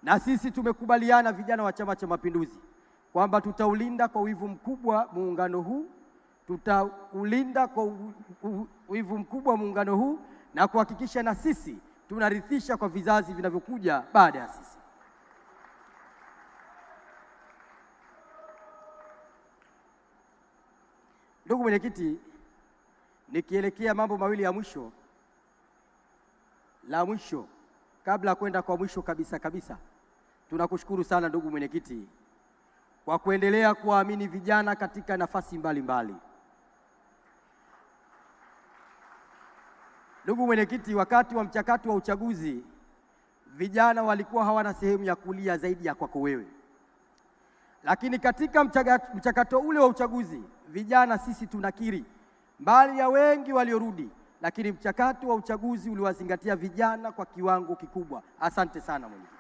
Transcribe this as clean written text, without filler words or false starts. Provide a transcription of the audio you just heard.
Na sisi tumekubaliana vijana wa Chama cha Mapinduzi kwamba tutaulinda kwa wivu mkubwa muungano huu, tutaulinda kwa wivu mkubwa muungano huu na kuhakikisha na sisi tunarithisha kwa vizazi vinavyokuja baada ya sisi. Ndugu mwenyekiti, nikielekea mambo mawili ya mwisho, la mwisho kabla ya kwenda kwa mwisho kabisa, tunakushukuru sana ndugu mwenyekiti kwa kuendelea kuwaamini vijana katika nafasi mbalimbali. Ndugu mwenyekiti, wakati wa mchakato wa uchaguzi vijana walikuwa hawana sehemu ya kulia zaidi ya kwako wewe, lakini katika mchakato ule wa uchaguzi vijana sisi tunakiri, mbali ya wengi waliorudi, lakini mchakato wa uchaguzi uliwazingatia vijana kwa kiwango kikubwa. Asante sana mwenyekiti.